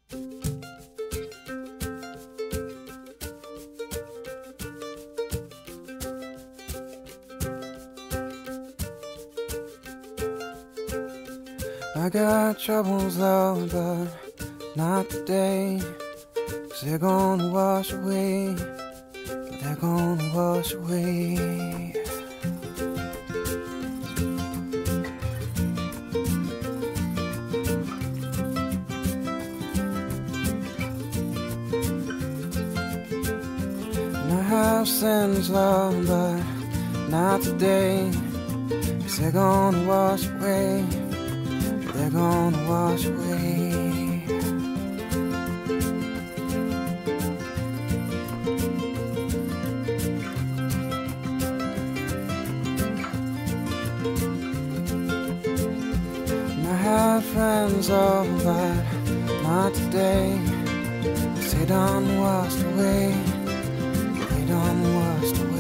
I got troubles, Lord, but not today. 'Cause they're gonna wash away. They're gonna wash away. And I have sins, Lord, but not today. 'Cause they're gonna wash away. They're gonna wash away. And I have friends, all but not today. 'Cause they done washed away. They done washed away.